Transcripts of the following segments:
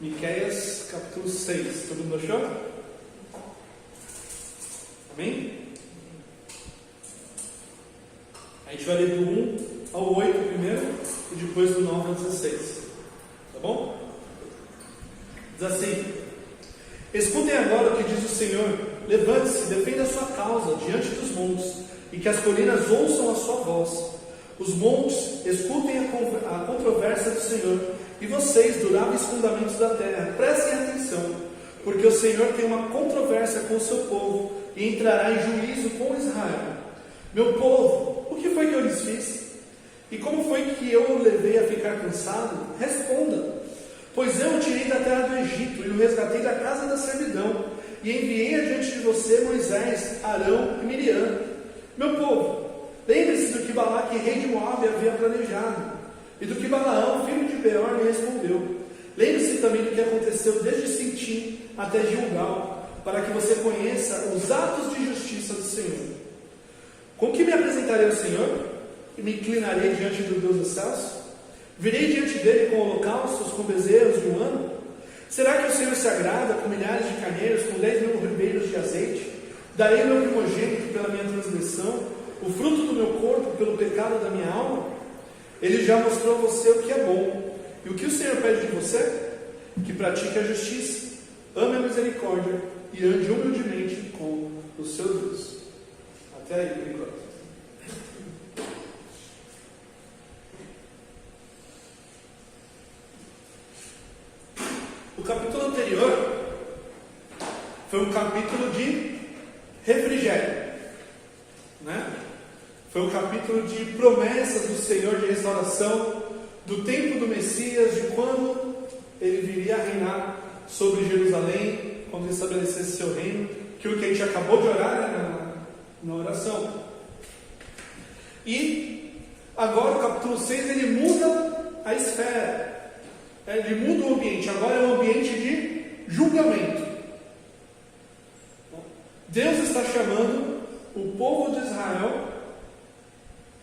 Miqueias capítulo 6. Todo mundo achou? Amém? A gente vai ler do 1 ao 8 primeiro e depois do 9 ao 16. Tá bom? Diz assim: escutem agora o que diz o Senhor. Levante-se, defenda a sua causa diante dos montes, e que as colinas ouçam a sua voz. Os montes escutem a controvérsia do Senhor, e vocês, duráveis fundamentos da terra, prestem atenção, porque o Senhor tem uma controvérsia com o seu povo, e entrará em juízo com Israel. Meu povo, o que foi que eu lhes fiz? E como foi que eu o levei a ficar cansado? Responda. Pois eu o tirei da terra do Egito, e o resgatei da casa da servidão, e enviei adiante de você Moisés, Arão e Miriam. Meu povo, lembre-se do que Balaque, rei de Moabe, havia planejado, e do que Balaão, filho de Beor, lhe respondeu. Lembre-se também do que aconteceu desde Sintim até Gilgal, para que você conheça os atos de justiça do Senhor. Com que me apresentarei ao Senhor? E me inclinarei diante do Deus dos céus? Virei diante dele com holocaustos, com bezerros de um ano? Será que o Senhor se agrada com milhares de carneiros, com 10.000 ribeiros de azeite? Darei meu primogênito pela minha transgressão, o fruto do meu corpo pelo pecado da minha alma? Ele já mostrou a você o que é bom. E o que o Senhor pede de você? Que pratique a justiça, ame a misericórdia e ande humildemente com o seu Deus. Até aí, por enquanto. O capítulo anterior foi um capítulo de refrigério, né? Foi um capítulo de promessas do Senhor de restauração, do tempo do Messias, de quando ele viria a reinar sobre Jerusalém, quando ele estabelecesse seu reino, aquilo que a gente acabou de orar na oração. E agora o capítulo 6 ele muda a esfera, ele muda o ambiente. Agora é um ambiente de julgamento. Deus está chamando o povo de Israel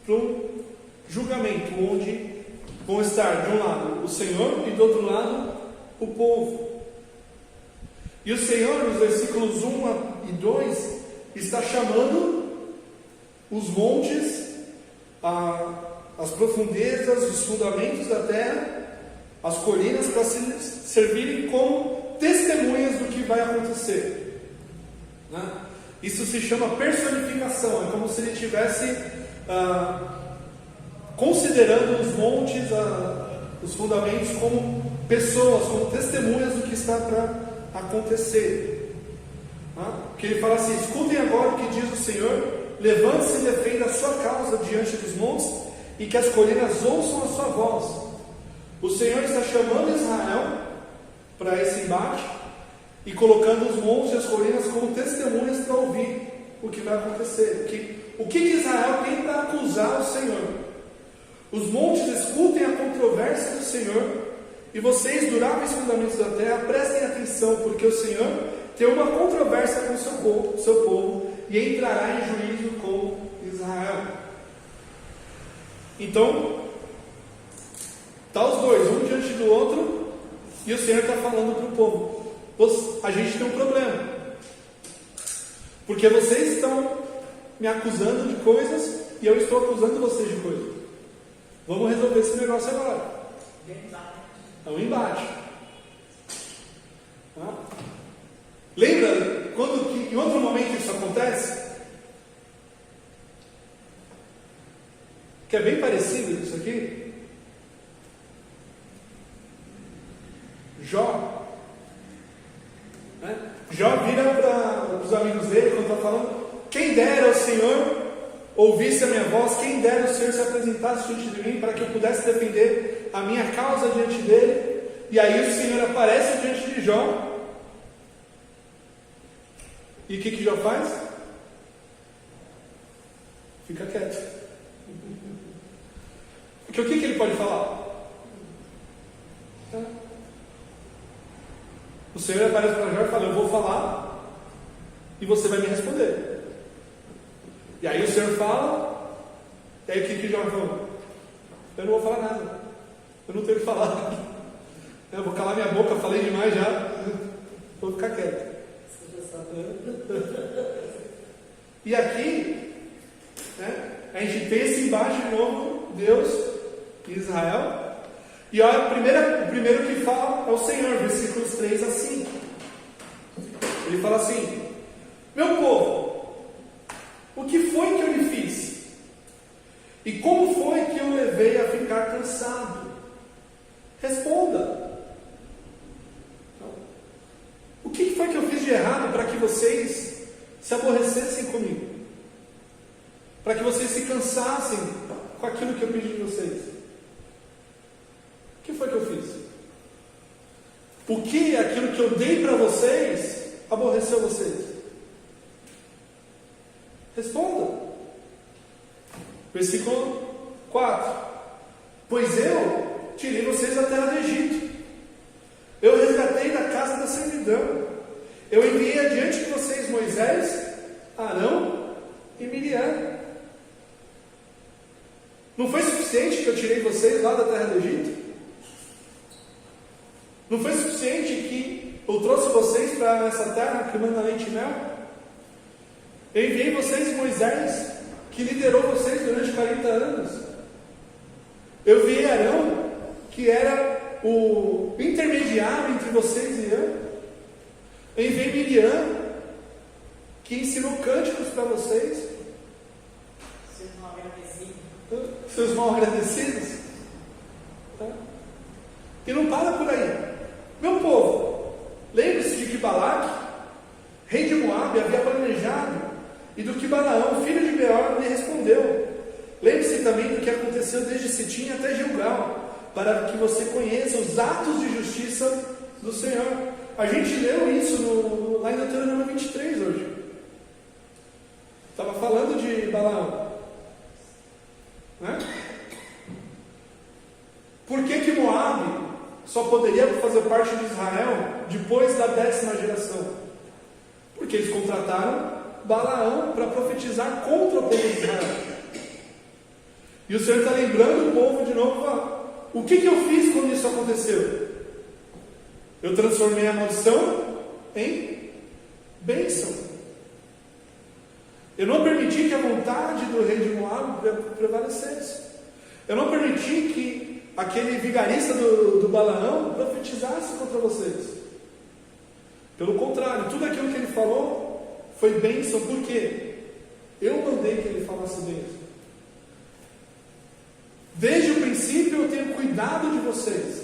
para um julgamento, onde vão estar de um lado o Senhor e do outro lado o povo. E o Senhor, nos versículos 1 e 2, está chamando os montes, as profundezas, os fundamentos da terra, as colinas, para servirem como testemunhas do que vai acontecer, né? Isso se chama personificação. É como se ele estivesse considerando os montes, os fundamentos, como pessoas, como testemunhas do que está para acontecer, né? Que ele fala assim: escutem agora o que diz o Senhor, levante-se e defenda a sua causa diante dos montes, e que as colinas ouçam a sua voz. O Senhor está chamando Israel para esse embate e colocando os montes e as colinas como testemunhas para ouvir o que vai acontecer. O que Israel tem para acusar o Senhor? Os montes escutem a controvérsia do Senhor, e vocês, duráveis fundamentos da terra, prestem atenção, porque o Senhor tem uma controvérsia com o seu povo, e entrará em juízo com Israel. Então, está os dois, um diante do outro, e o Senhor está falando para o povo: a gente tem um problema, porque vocês estão me acusando de coisas, e eu estou acusando vocês de coisas. Vamos resolver esse negócio agora. É um embate. Lembra quando que em outro momento isso acontece? Que é bem parecido isso aqui. Jó. Né? Jó vira para os amigos dele quando está falando: quem dera ao Senhor ouvisse a minha voz, quem dera o Senhor se apresentasse diante de mim, para que eu pudesse defender a minha causa diante dele. E aí o Senhor aparece diante de Jó. E o que Jó faz? Fica quieto. Porque o que ele pode falar? O Senhor aparece para Jó e fala: eu vou falar e você vai me responder. E aí o Senhor fala, e aí o que Jó fala? Eu não vou falar nada, eu não tenho o que falar. Eu vou calar minha boca, falei demais já. Vou ficar quieto. E aqui, né, a gente tem esse embate de novo, Deus e Israel. E olha, o primeiro que fala é o Senhor, versículos 3 a 5. Ele fala assim: meu povo, o que foi que eu lhe fiz? E como foi que eu levei a ficar cansado? Responda. O que foi que eu fiz de errado para que vocês se aborrecessem comigo? Para que vocês se cansassem com aquilo que eu pedi de vocês? O que foi que eu fiz? O que aquilo que eu dei para vocês aborreceu vocês? Responda. Versículo 4: pois eu tirei vocês da terra do Egito, eu resgatei da casa da servidão, eu enviei adiante de vocês Moisés, Arão e Miriam. Não foi suficiente que eu tirei vocês lá da terra do Egito? Não foi suficiente que eu trouxe vocês para essa terra que manda leite e mel? Eu enviei vocês Moisés, que liderou vocês durante 40 anos. Eu enviei Arão, que era o intermediário entre vocês e eu. Eu enviei Miriam, que ensinou cânticos para vocês. Seus mal agradecidos. E não para por aí. Meu povo, lembre-se de que Balaque, rei de Moabe, havia planejado, e do que Balaão, filho de Beor, lhe respondeu. Lembre-se também do que aconteceu desde Sitim até Gilgal, para que você conheça os atos de justiça do Senhor. A gente leu isso lá em Deuteronômio 23 hoje. Estava falando de Balaão, né? Por que Moabe só poderia fazer parte de Israel depois da 10ª geração? Porque eles contrataram Balaão para profetizar contra o povo de Israel. E o Senhor está lembrando o povo de novo. O que eu fiz quando isso aconteceu? Eu transformei a maldição em bênção. Eu não permiti que a vontade do rei de Moabe prevalecesse. Eu não permiti que aquele vigarista do Balaão profetizasse contra vocês. Pelo contrário, tudo aquilo que ele falou foi bênção. Por quê? Eu mandei que ele falasse bênção. Desde o princípio eu tenho cuidado de vocês.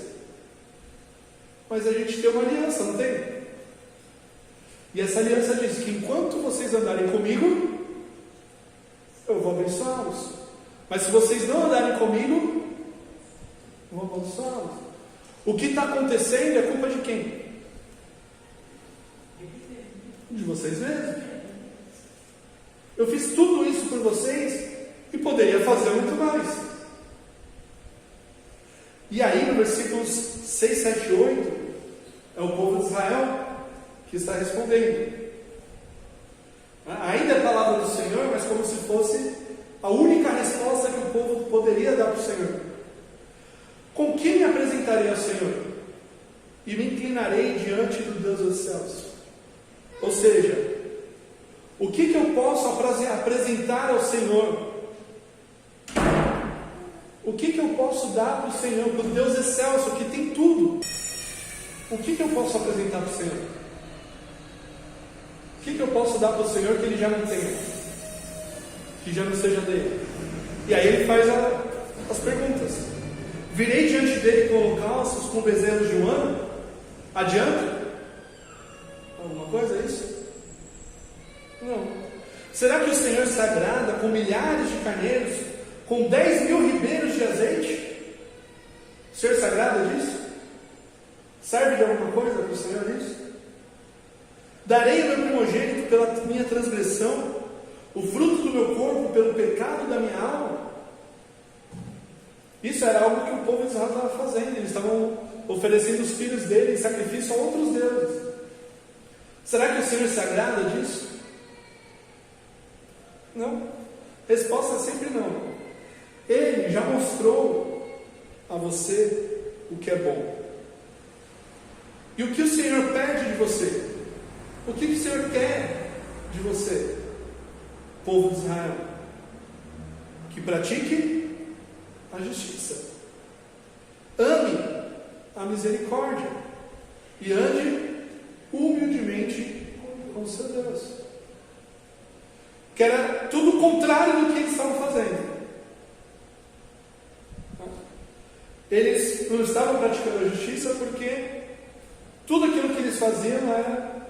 Mas a gente tem uma aliança, não tem? E essa aliança diz que enquanto vocês andarem comigo, eu vou abençoá-los. Mas se vocês não andarem comigo, eu vou abençoá-los. O que está acontecendo é culpa de quem? De vocês mesmos. Eu fiz tudo isso por vocês e poderia fazer muito mais. E aí no versículos 6, 7 e 8 é o povo de Israel que está respondendo. Ainda é a palavra do Senhor, mas como se fosse a única resposta que o povo poderia dar para o Senhor. Com quem me apresentarei ao Senhor? E me inclinarei diante do Deus dos céus. Ou seja, o que eu posso apresentar ao Senhor? O que eu posso dar para o Senhor, para o Deus excelso, que tem tudo? O que eu posso apresentar para o Senhor? O que eu posso dar para o Senhor que Ele já não tenha? Que já não seja dele? E aí ele faz as perguntas. Virei diante dele com holocaustos, com bezerros de um ano? Adianta? Alguma coisa é isso? Não. Será que o Senhor se agrada com milhares de carneiros, com 10.000 ribeiros de azeite? O Senhor se agrada disso? Serve de alguma coisa para o Senhor isso? Darei o meu primogênito pela minha transgressão, o fruto do meu corpo pelo pecado da minha alma? Isso era algo que o povo de Israel estava fazendo. Eles estavam oferecendo os filhos dele em sacrifício a outros deuses. Será que o Senhor se agrada disso? Não. Resposta sempre não. Ele já mostrou a você o que é bom. E o que o Senhor pede de você? O que o Senhor quer de você, povo de Israel? Que pratique a justiça, ame a misericórdia e ande humildemente com o seu Deus. Que era tudo o contrário do que eles estavam fazendo. Eles não estavam praticando a justiça porque tudo aquilo que eles faziam era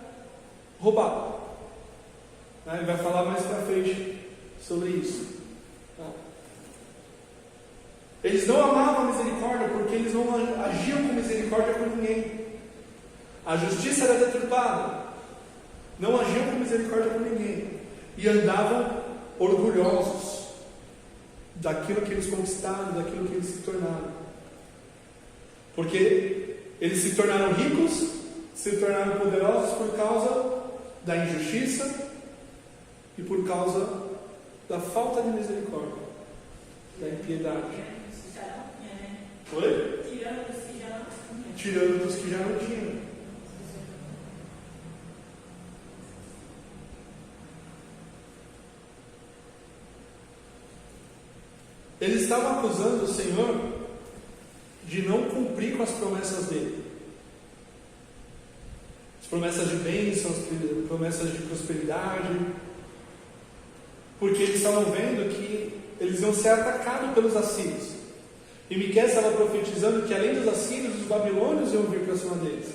roubar. Ele vai falar mais para frente sobre isso. Eles não amavam a misericórdia porque eles não agiam com misericórdia com ninguém. A justiça era deturpada. Não agiam com misericórdia com ninguém. E andavam orgulhosos daquilo que eles conquistaram, daquilo que eles se tornaram. Porque eles se tornaram ricos, se tornaram poderosos por causa da injustiça e por causa da falta de misericórdia, da impiedade. Oi? Tirando dos que já não tinham. Eles estavam acusando o Senhor de não cumprir com as promessas dele. As promessas de bênção, as promessas de prosperidade. Porque eles estavam vendo que eles iam ser atacados pelos assírios. E Miqueias estava profetizando que além dos assírios, os babilônios iam vir para cima deles.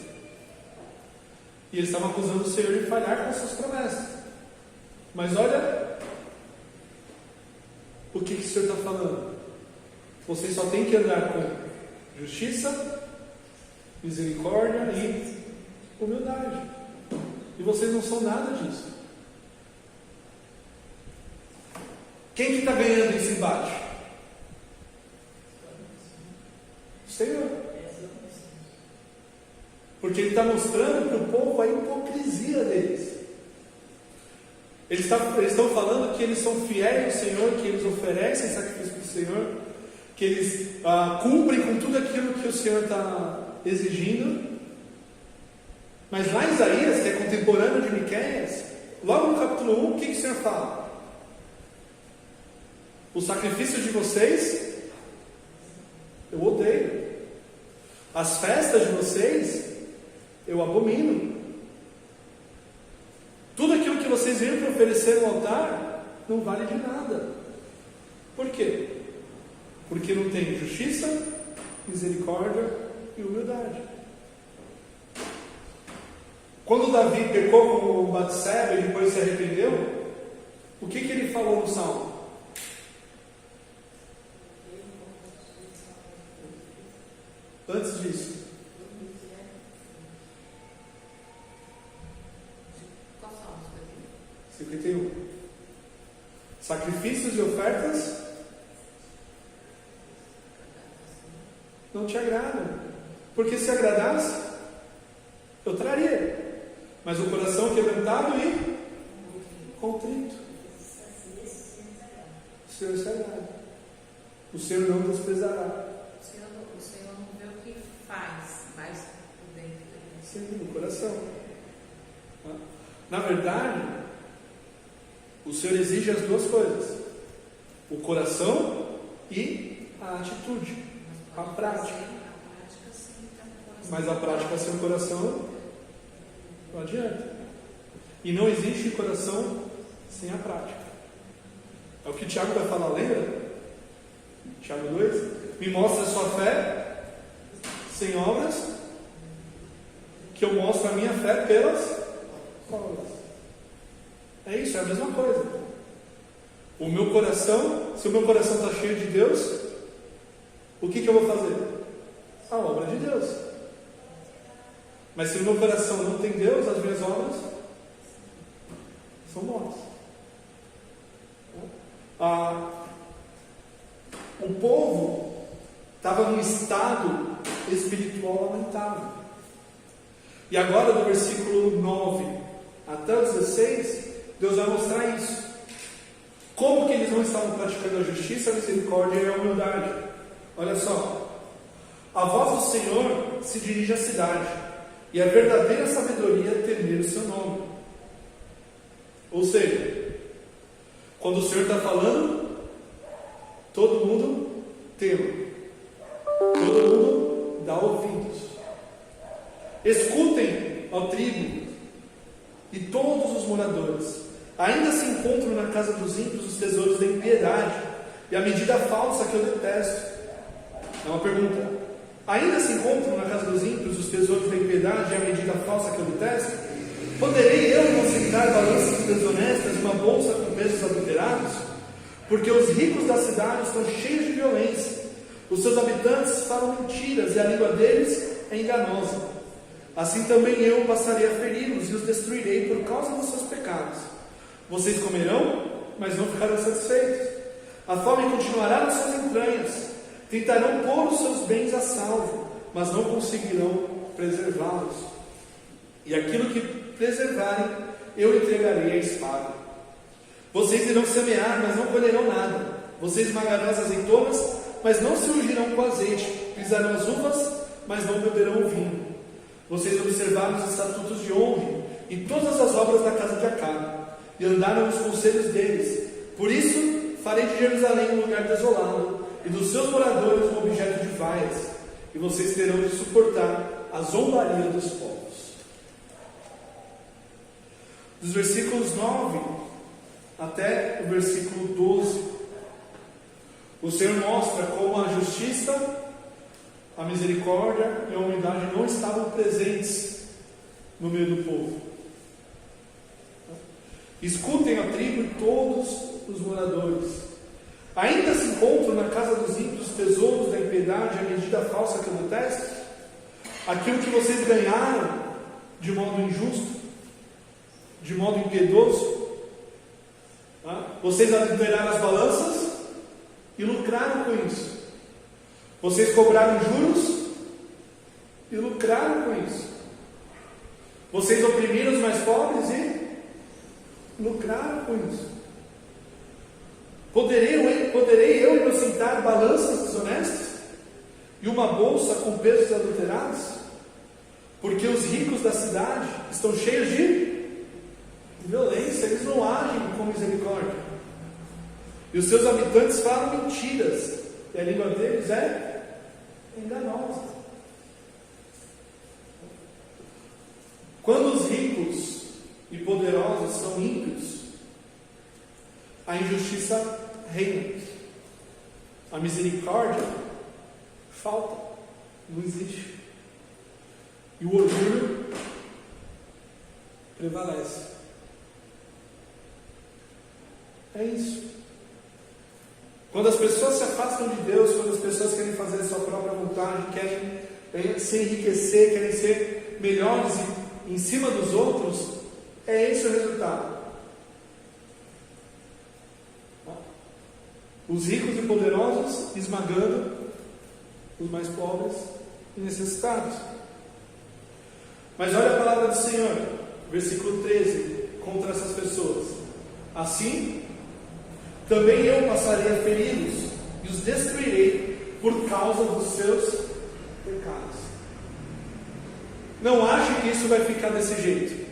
E eles estavam acusando o Senhor de falhar com suas promessas. Mas olha o que o Senhor está falando. Vocês só têm que andar com justiça, misericórdia e humildade. E vocês não são nada disso. Quem que está ganhando esse embate? O Senhor. Porque Ele está mostrando para o povo a hipocrisia deles. Eles estão falando que eles são fiéis ao Senhor, que eles oferecem sacrifício para o Senhor, que eles cumprem com tudo aquilo que o Senhor está exigindo. Mas lá em Isaías, que é contemporâneo de Miqueias, logo no capítulo 1, o que o Senhor fala? Os sacrifícios de vocês eu odeio. As festas de vocês eu abomino. Tudo aquilo que vocês vêm para oferecer no altar não vale de nada. Por quê? Porque não tem justiça, misericórdia e humildade. Quando Davi pecou com Batseba e depois se arrependeu, o que ele falou no Salmo? Antes disso, qual Salmo? 51. Sacrifícios e ofertas não te agradam, porque se agradasse, eu traria, mas o coração quebrantado e contrito, o Senhor se agrada, o Senhor não desprezará. O Senhor não vê o que faz, mas por dentro dele. Sim, no coração. Na verdade, o Senhor exige as duas coisas: o coração e a atitude, a prática. Mas a prática sem o coração não adianta. E não existe coração sem a prática. É o que Tiago vai falar, lembra? Tiago 2: me mostra a sua fé sem obras, que eu mostro a minha fé pelas obras. É isso, é a mesma coisa. O meu coração, se o meu coração está cheio de Deus, o que eu vou fazer? A obra de Deus. Mas se o meu coração não tem Deus, as minhas obras são mortas. O povo estava num estado espiritual lamentável. E agora, do versículo 9 até o 16, Deus vai mostrar isso. Como que eles não estavam praticando a justiça, a misericórdia e a humildade. Olha só. A voz do Senhor se dirige à cidade, E a verdadeira sabedoria é temer o seu nome. Ou seja, quando o Senhor está falando, todo mundo tema. Todo mundo dá ouvidos. Escutem, ó tribo, e todos os moradores. Ainda se encontram na casa dos ímpios os tesouros da impiedade e a medida falsa que eu detesto. É uma pergunta. Ainda se encontram na casa dos ímpios os tesouros da impiedade e a medida falsa que eu detesto? Poderei eu considerar balanças desonestas e uma bolsa com pesos adulterados? Porque os ricos da cidade estão cheios de violência. Os seus habitantes falam mentiras e a língua deles é enganosa. Assim também eu passarei a feri-los e os destruirei por causa dos seus pecados. Vocês comerão, mas não ficarão satisfeitos. A fome continuará nas suas entranhas. Tentarão pôr os seus bens a salvo, mas não conseguirão preservá-los. E aquilo que preservarem, eu entregarei à espada. Vocês irão semear, mas não colherão nada. Vocês esmagarão as azeitonas, mas não se ungirão com azeite. Pisarão as uvas, mas não beberão o vinho. Vocês observaram os estatutos de Omri e todas as obras da casa de Acabe, e andaram nos conselhos deles. Por isso, farei de Jerusalém um lugar desolado, e dos seus moradores um objeto de vaias, e vocês terão de suportar a zombaria dos povos. Dos versículos 9 até o versículo 12, o Senhor mostra como a justiça, a misericórdia e a humildade não estavam presentes no meio do povo. Escutem a tribo e todos os moradores. Ainda se encontram na casa dos ímpios os tesouros da impiedade e a medida falsa que eu detesto? Aquilo que vocês ganharam de modo injusto, de modo impiedoso. Vocês adulteraram as balanças e lucraram com isso. Vocês cobraram juros e lucraram com isso. Vocês oprimiram os mais pobres e lucraram com isso. Poderei eu inocentar balanças desonestas e uma bolsa com pesos adulterados? Porque os ricos da cidade estão cheios de violência, eles não agem com misericórdia. E os seus habitantes falam mentiras, e a língua deles é enganosa. Quando os ricos e poderosos são ímpios, a injustiça reina, a misericórdia falta, não existe, e o orgulho prevalece. É isso. Quando as pessoas se afastam de Deus, quando as pessoas querem fazer a sua própria vontade, querem se enriquecer, querem ser melhores em cima dos outros, é esse o resultado. Os ricos e poderosos esmagando os mais pobres e necessitados. Mas olha a palavra do Senhor, versículo 13, contra essas pessoas. Assim, também eu passarei a feri-los e os destruirei por causa dos seus pecados. Não ache que isso vai ficar desse jeito.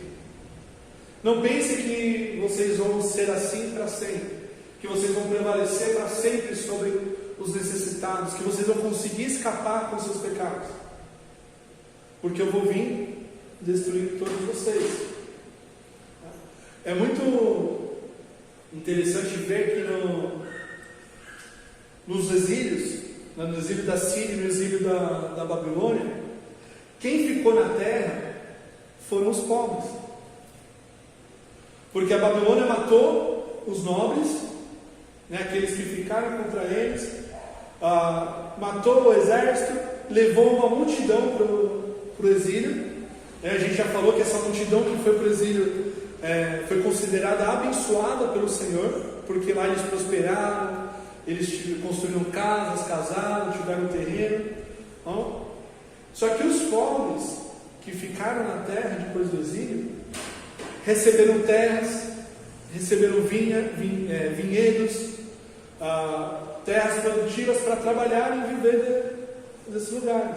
Não pense que vocês vão ser assim para sempre, que vocês vão prevalecer para sempre sobre os necessitados, que vocês vão conseguir escapar com seus pecados, porque eu vou vir destruir todos vocês. É muito interessante ver que nos exílios, no exílio da Síria e no exílio da Babilônia, quem ficou na terra foram os pobres, porque a Babilônia matou os nobres, aqueles que ficaram contra eles, matou o exército, levou uma multidão para o exílio. A gente já falou que essa multidão que foi para o exílio foi considerada abençoada pelo Senhor, porque lá eles prosperaram, eles construíram casas, casaram, tiveram terreno. Só que os pobres que ficaram na terra depois do exílio receberam terras, receberam vinhedos, terras produtivas para trabalhar e viver desses lugares.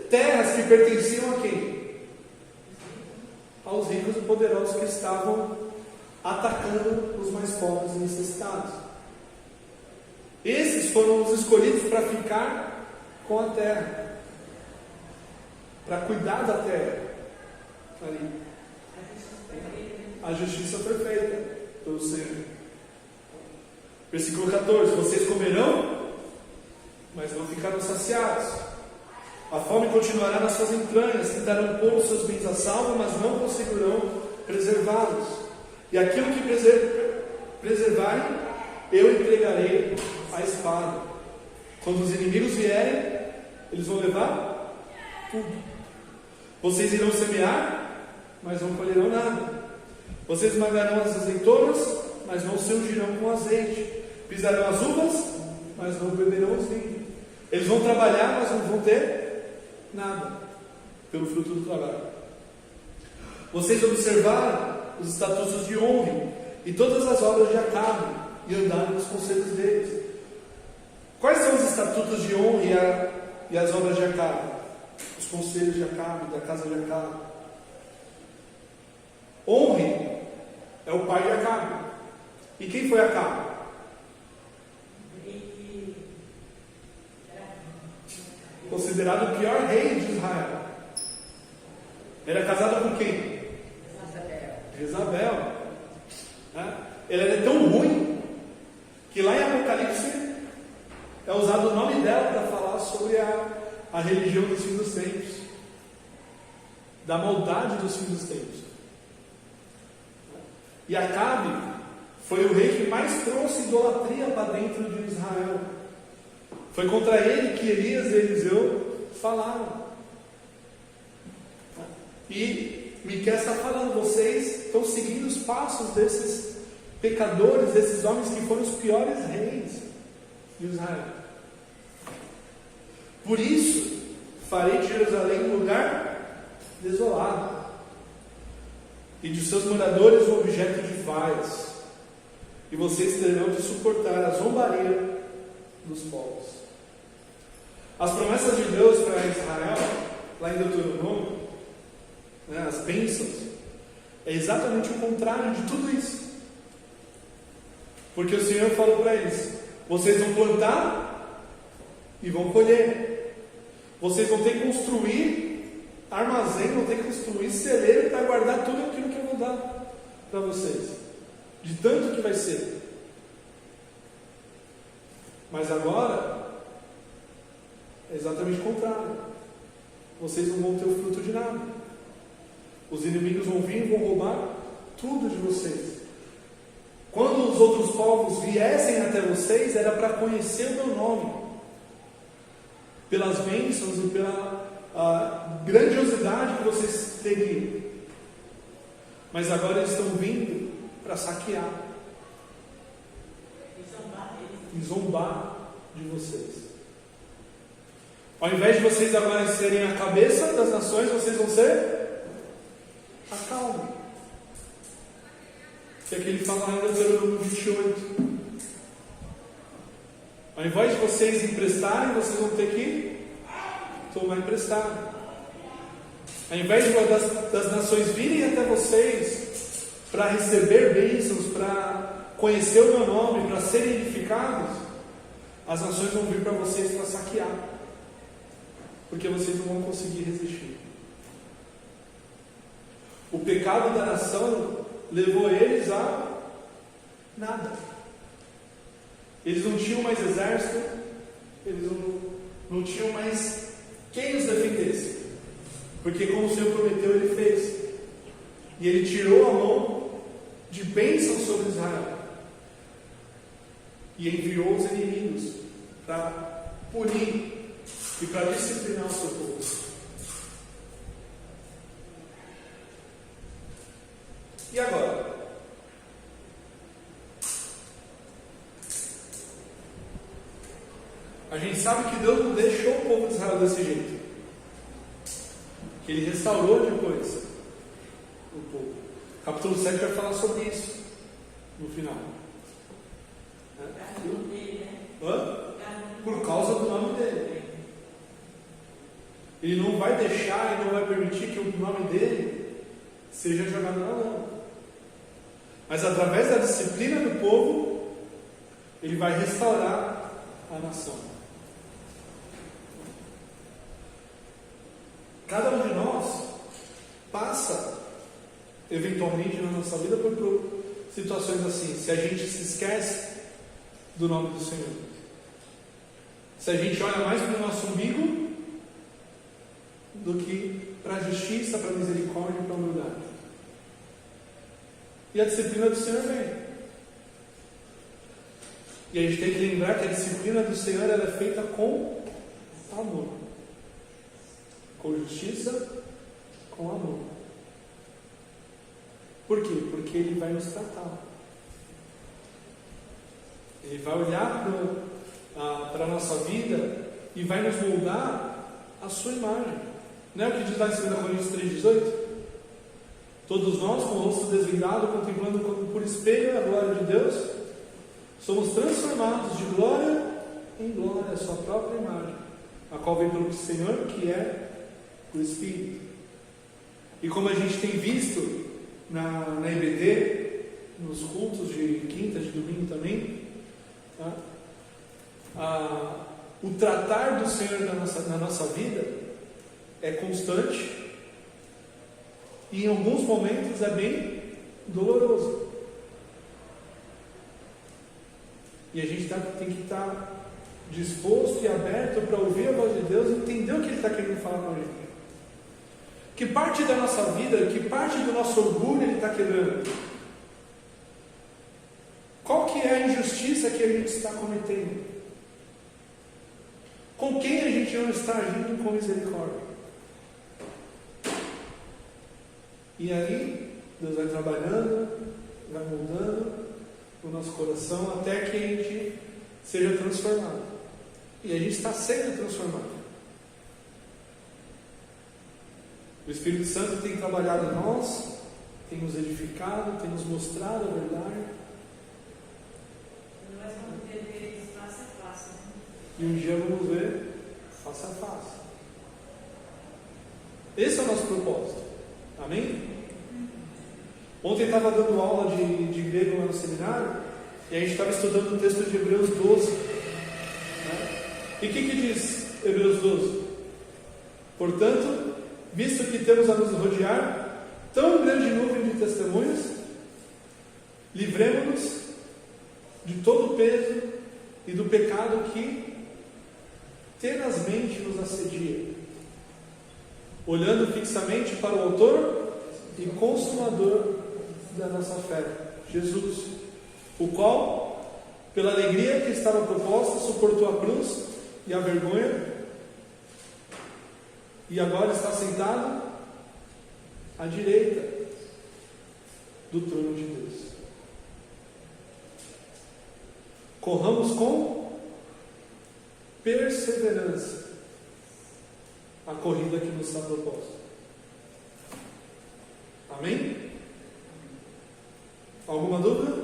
Terras que pertenciam a quem? aos ricos e poderosos que estavam atacando os mais pobres e necessitados. Esses foram os escolhidos para ficar com a terra, para cuidar da terra. Ali. A justiça perfeita pelo Senhor. Versículo 14: vocês comerão, mas não ficarão saciados. A fome continuará nas suas entranhas, tentarão pôr os seus bens a salvo, mas não conseguirão preservá-los. E aquilo que preservarem, eu entregarei à espada. Quando os inimigos vierem, eles vão levar tudo. Vocês irão semear, mas não colherão nada. Vocês esmagarão as azeitonas, mas não se ungirão com azeite. Pisarão as uvas, mas não beberão os vinhos. Eles vão trabalhar, mas não vão ter nada pelo fruto do trabalho. Vocês observaram os estatutos de Omri e todas as obras de Acabe e andaram nos conselhos deles. Quais são os estatutos de Omri e as obras de Acabe? Os conselhos de Acabe, da casa de Acabe. Omri é o pai de Acabe. E quem foi Acabe? Considerado o pior rei de Israel. Era casado com quem? Jezabel. Ele era tão ruim que lá em Apocalipse é usado o nome dela para falar sobre a religião dos fins dos tempos, da maldade dos fins dos tempos. E Acabe foi o rei que mais trouxe idolatria para dentro de Israel. Foi contra ele que Elias e Eliseu falaram. E Miqueias está falando: vocês estão seguindo os passos desses pecadores, desses homens que foram os piores reis de Israel. Por isso, farei de Jerusalém um lugar desolado, e de seus moradores um objeto de vaias, e vocês terão de suportar a zombaria dos povos. As promessas de Deus para Israel, lá em Deuteronômio, as bênçãos, é exatamente o contrário de tudo isso. Porque o Senhor falou para eles: vocês vão plantar e vão colher. Vocês vão ter que construir armazém, vão ter que construir celeiro para guardar tudo aquilo que eu vou dar para vocês, de tanto que vai ser. Mas agora é exatamente o contrário. Vocês não vão ter o fruto de nada. Os inimigos vão vir e vão roubar tudo de vocês. Quando os outros povos viessem até vocês, era para conhecer o meu nome, pelas bênçãos e pela grandiosidade que vocês teriam. Mas agora eles estão vindo para saquear e zombar de vocês. Ao invés de vocês agora serem a cabeça das nações, vocês vão ser a cauda. Que é que ele fala ainda no Deuteronômio 28. Ao invés de vocês emprestarem, vocês vão ter que tomar emprestado. Ao invés das nações virem até vocês para receber bênçãos, para conhecer o meu nome, para serem edificados, as nações vão vir para vocês para saquear, porque vocês não vão conseguir resistir. O pecado da nação levou eles a nada. Eles não tinham mais exército, eles não tinham mais quem os defendesse, porque como o Senhor prometeu, Ele fez. E Ele tirou a mão de bênção sobre Israel e enviou os inimigos para punir e para disciplinar o seu povo. E agora? A gente sabe que Deus não deixou o povo de Israel desse jeito, que Ele restaurou depois o povo. Capítulo 7 vai falar sobre isso no final. Por causa do nome dele. Ele não vai deixar e não vai permitir que o nome dele seja jogado na lama. Mas através da disciplina do povo, Ele vai restaurar a nação. Cada um de nós passa, eventualmente, na nossa vida por situações assim. Se a gente se esquece do nome do Senhor, se a gente olha mais para o nosso umbigo do que para a justiça, para a misericórdia e para a humildade. E a disciplina do Senhor vem. E a gente tem que lembrar que a disciplina do Senhor ela é feita com amor, com justiça, com amor. Por quê? Porque Ele vai nos tratar. Ele vai olhar para a nossa vida e vai nos moldar a sua imagem. Não é o que diz lá em 2 Coríntios 3,18? Todos nós, com o rosto desvendado, contemplando como por espelho a glória de Deus, somos transformados de glória em glória, a sua própria imagem, a qual vem pelo Senhor, que é o Espírito. E como a gente tem visto na IBD, nos cultos de quinta, de domingo também, tá? O tratar do Senhor na nossa vida é constante e em alguns momentos é bem doloroso. E a gente tem que estar disposto e aberto para ouvir a voz de Deus e entender o que Ele está querendo falar com a gente. Que parte da nossa vida, que parte do nosso orgulho Ele está quebrando? Qual que é a injustiça que a gente está cometendo? Com quem a gente não está agindo com misericórdia? E aí, Deus vai trabalhando, vai moldando o nosso coração até que a gente seja transformado. E a gente está sendo transformado. O Espírito Santo tem trabalhado em nós, tem nos edificado, tem nos mostrado a verdade. Nós vamos ver eles face a face. E um dia vamos ver face a face. Esse é o nosso propósito. Amém? Ontem estava dando aula de grego lá no seminário e a gente estava estudando o texto de Hebreus 12. Né? E o que diz Hebreus 12? Portanto, visto que temos a nos rodear tão grande nuvem de testemunhas, livremos-nos de todo o peso e do pecado que tenazmente nos assedia, olhando fixamente para o autor e consumador da nossa fé, Jesus, o qual, pela alegria que estava proposta, suportou a cruz e a vergonha, e agora está sentado à direita do trono de Deus. Corramos com perseverança a corrida que nos está proposta. Amém? Alguma dúvida?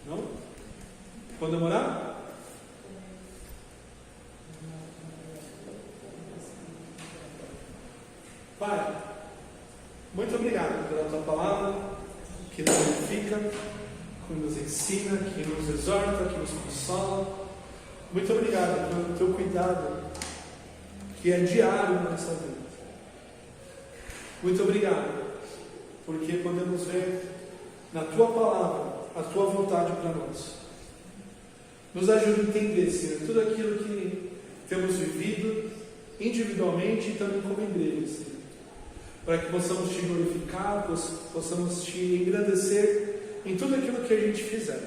Não? Pode demorar? Pai, muito obrigado pela tua palavra, que nos edifica, que nos ensina, que nos exorta, que nos consola. Muito obrigado pelo teu cuidado, que é diário na nossa vida. Muito obrigado, porque podemos ver na tua palavra a tua vontade para nós. Nos ajude a entender, Senhor, tudo aquilo que temos vivido individualmente e também como igreja, Senhor, para que possamos te glorificar, possamos te engrandecer em tudo aquilo que a gente fizer.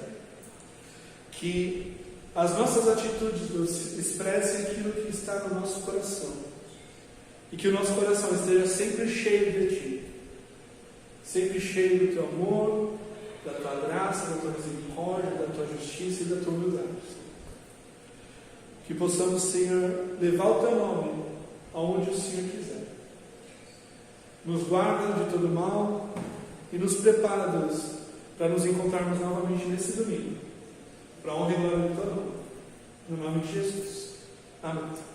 Que as nossas atitudes expressem aquilo que está no nosso coração. E que o nosso coração esteja sempre cheio de Ti. Sempre cheio do Teu amor, da Tua graça, da Tua misericórdia, da Tua justiça e da Tua humildade. Que possamos, Senhor, levar o Teu nome aonde o Senhor quiser. Nos guarda de todo mal e nos prepara, Deus, para nos encontrarmos novamente nesse domingo. Para a honra e glória de Tua No nome de Jesus. Amém.